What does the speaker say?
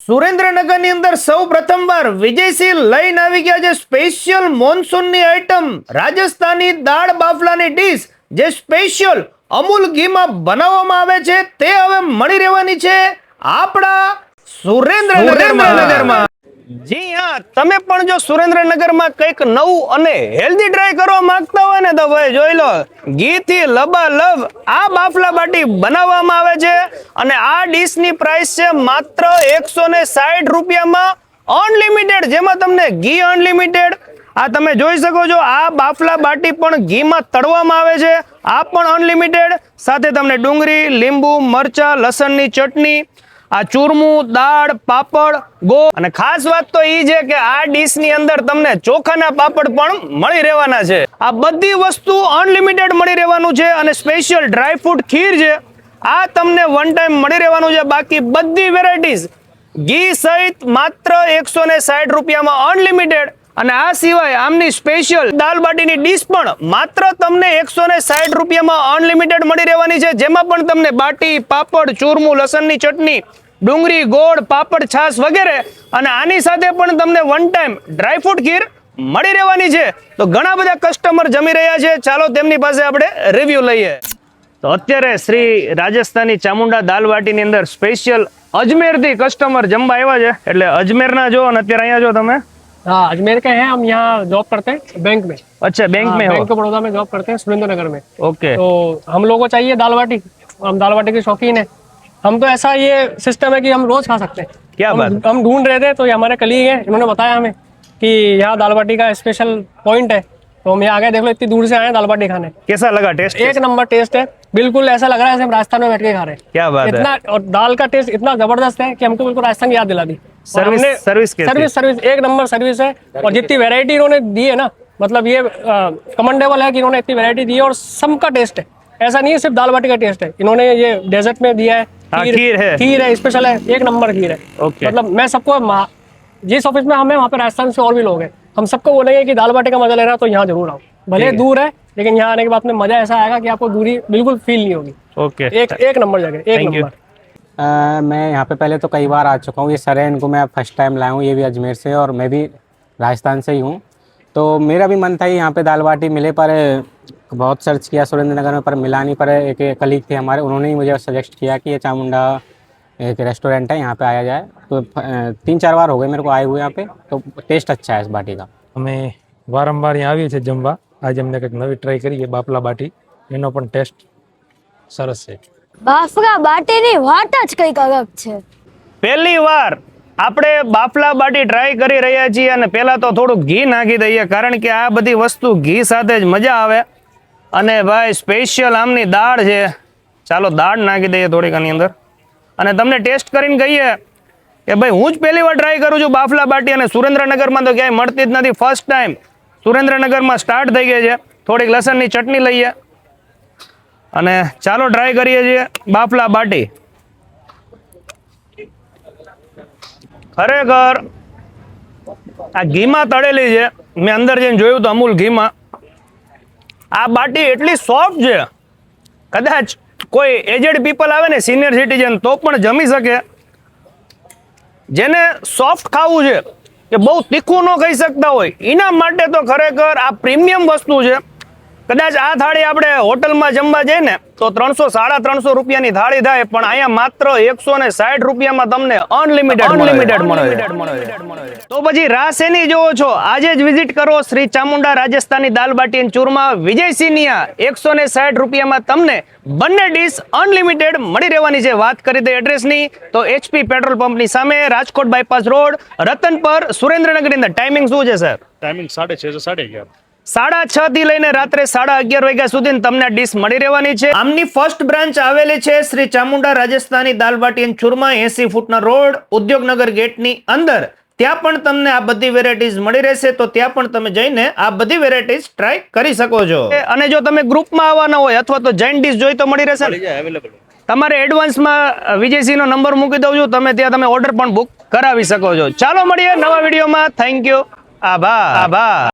સુરેન્દ્રનગરની અંદર સૌ પ્રથમવાર વિજયસિંહ લઈને આવી ગયા છે સ્પેશિયલ મોનસૂનની આઈટમ રાજસ્થાની દાળ બાફલાની ડીશ જે સ્પેશિયલ અમૂલ ઘીમાં બનાવવામાં આવે છે તે હવે મળી રહેવાની છે આપણા સુરેન્દ્રનગરમાં। જી હા, તમે પણ જો સુરેન્દ્રનગરમાં કંઈક નવું અને હેલ્ધી ટ્રાય કરવા માંગતા હોય ને તો ભાઈ જોઈ લો, ઘીથી લબાલબ આ બાફલા બાટી બનાવવામાં આવે છે અને આ ડીશની પ્રાઇસ છે માત્ર 160 રૂપિયામાં અનલિમિટેડ, જેમાં તમને ઘી અનલિમિટેડ, આ તમે જોઈ શકો છો આ બાફલા બાટી પણ ઘીમાં તળવામાં આવે છે, આ પણ અનલિમિટેડ, સાથે તમને ડુંગળી, લીંબુ, મરચા, લસણની ચટણી, આ ચૂરમું, દાળ, પાપડ, ગોળ, અને ખાસ વાત તો ઈ છે કે આ ડીશ ની અંદર તમને ચોખાના પાપડ પણ મળી રહેવાના છે। આ બધી વસ્તુ અનલિમિટેડ મળી રહેવાનું છે અને સ્પેશિયલ ડ્રાય ફ્રૂટ ખીર છે આ તમને વન ટાઈમ મળી રહેવાનું છે। બાકી બધી વેરાયટીઝ ઘી સહિત માત્ર 160 રૂપિયામાં અનલિમિટેડ, અને આ સિવાય આમની સ્પેશિયલ દાલ બાટીની ડીશ પણ માત્ર તમને 160 રૂપિયામાં અનલિમિટેડ મળી રહેવાની છે, જેમાં પણ તમને બાટી, પાપડ, ચૂરમું, લસણની ચટણી, ડુંગળી, ગોળ, પાપડ, છાશ વગેરે, અને આની સાથે પણ તમને વન ટાઈમ ડ્રાય ફ્રૂટ ખીર મળી રહેવાની છે। તો ઘણા બધા કસ્ટમર જમી રહ્યા છે, ચાલો તેમની પાસે આપણે રિવ્યુ લઈએ। તો અત્યારે શ્રી રાજસ્થાની ચામુંડા દાલ બાટીની અંદર સ્પેશિયલ અજમેરથી કસ્ટમર જમવા આવ્યા છે, એટલે અજમેરના જો અને અત્યારે અહીંયા જો તમે। हाँ, अजमेर के हैं हम, यहाँ जॉब करते हैं बैंक में। अच्छा, बैंक में हो? बैंक ऑफ बड़ौदा में जॉब करते हैं सुरेंद्रनगर में। ओके। तो हम लोगों को चाहिए दाल बाटी, हम दाल बाटी के शौकीन हैं। हम तो ऐसा ये सिस्टम है कि हम रोज खा सकते हैं। क्या बात? हम ढूंढ रहे थे तो ये हमारे कलीग हैं, इन्होंने बताया हमें कि यहाँ दाल बाटी का स्पेशल पॉइंट है, तो हम यहाँ आ गए। देख लो, इतनी दूर से आए हैं दाल बाटी खाने। कैसा लगा टेस्ट? एक नंबर टेस्ट है, बिल्कुल ऐसा लग रहा है जैसे हम राजस्थान में बैठ के खा रहे हैं। क्या बात है? इतना, और दाल का टेस्ट इतना जबरदस्त है कि हमको बिल्कुल राजस्थान की याद दिला दी। सर्विस एक नंबर सर्विस है, और जितनी वैरायटी इन्होंने दी है ना, मतलब ये कमेंडेबल है कि इन्होंने इतनी वैरायटी दी है और सबका टेस्ट है। ऐसा नहीं है सिर्फ दाल बाटी का टेस्ट है, इन्होंने ये डेजर्ट में दिया है, खीर है स्पेशल है, एक नंबर खीर है। मतलब मैं सबको, जिस ऑफिस में हम हैं वहाँ पे राजस्थान से और भी लोग हैं, हम सबको बोलेंगे कि दाल बाटी का मजा लेना तो यहाँ जरूर आओ। भले दूर है लेकिन यहाँ आने के बाद में मजा ऐसा आएगा कि आपको दूरी बिल्कुल फील नहीं होगी। ओके, एक नंबर जगह, एक नंबर। मैं यहाँ पे पहले तो कई बार आ चुका हूँ, ये सर है, इनको मैं फर्स्ट टाइम लाया हूँ, ये भी अजमेर से और मैं भी राजस्थान से ही हूँ। तो मेरा भी मन था यहाँ पे दाल बाटी मिले, पर बहुत सर्च किया सुरेंद्रनगर में पर मिला नहीं। पर एक कलीग थे हमारे, उन्होंने ही मुझे सजेस्ट किया कि ये चामुंडा एक रेस्टोरेंट है, यहाँ पे आया जाए। तो 3-4 बार हो गए मेरे को आए हुए यहाँ पे, तो टेस्ट अच्छा है इस बाटी का। અમે વારંવાર અહીંયા આવીએ છીએ જમવા, આજે અમને કંઈક નવી ટ્રાય કરીએ બાફલા બાટી, એનો પણ ટેસ્ટ સરસ છે। બાફલા બાટીની વાત જ કંઈક અલગ છે। પહેલી વાર આપણે બાફલા બાટી ટ્રાય કરી રહ્યા છીએ અને પહેલા તો થોડું ઘી નાખી દઈએ, કારણ કે આ બધી વસ્તુ ઘી સાથે જ મજા આવે। અને ભાઈ સ્પેશિયલ આમની દાળ છે, ચાલો દાળ નાખી દઈએ થોડીક આની અંદર, અને તમને ટેસ્ટ કરીને કહીએ કે ભાઈ હું જ પહેલી વાર ટ્રાય કરું છું બાફલા બાટી, અને સુરેન્દ્રનગરમાં તો ક્યાંય મળતી જ નથી, ફર્સ્ટ ટાઈમ સુરેન્દ્રનગરમાં સ્ટાર્ટ થઈ ગઈ છે। થોડીક લસણની ચટણી લઈએ અને ચાલો ટ્રાય કરીએ છીએ બાફલા બાટી। ખરેખર આ ઘીમાં તળેલી છે, મેં અંદર જઈને જોયું તો અમૂલ ઘીમાં આ બાટી એટલી સોફ્ટ છે, કદાચ કોઈ એજેડ પીપલ આવે ને, સિનિયર સિટીઝન, તો પણ જમી શકે। જેને સોફ્ટ ખાવું છે કે બહુ તીખું ન ખાઈ શકતા હોય, એના માટે તો ખરેખર આ પ્રીમિયમ વસ્તુ છે। કદાચ આ થાળી આપણે હોટલમાં જમવા જઈએ ને તો 300-350 રૂપિયાની થાળી થાય, પણ અહીંયા માત્ર 160 રૂપિયામાં તમને અનલિમિટેડ મળે। તો પછી રાહ શેની જોવો છો? આજે જ વિઝિટ કરો શ્રી ચામુંડા રાજસ્થાની દાલ બાટી અને ચૂરમા વિજયસિંહની। 160 રૂપિયામાં તમને બંને ડીશ અનલિમિટેડ મળી રહેવાની છે। વાત કરી દે એડ્રેસની તો HP પેટ્રોલ પંપની સામે, રાજકોટ બાયપાસ રોડ, રતનપર, સુરેન્દ્રનગરની અંદર। ટાઈમિંગ શું છે સર? ટાઈમિંગ 6:30 થી 11:30। 6:30 થી લઈને રાત્રે 11:30 વાગ્યા સુધી તમને આ ડીશ મળી રહેવાની છે। આમની ફર્સ્ટ બ્રાન્ચ આવેલી છે શ્રી ચામુંડા રાજસ્થાની દાલ બાટી અને ચૂરમા, 80 ફૂટના રોડ, ઉદ્યોગનગર ગેટની અંદર। ત્યાં પણ તમને આ બધી વેરાયટીઝ મળી રહેશે, તો ત્યાં પણ તમે જઈને આ બધી વેરાયટીઝ ટ્રાય કરી શકો છો। અને જો તમે ગ્રુપમાં આવવાના હોય અથવા તો જૈન ડીશ જોઈ તો મળી રહેશે। તમારે એડવાન્સમાં વિજયસિંહનો નંબર મૂકી દઉં છું, તમે ત્યાં તમે ઓર્ડર પણ બુક કરાવી શકો છો। ચાલો મળીએ નવા વિડીયોમાં, થેન્ક યુ, આભાર।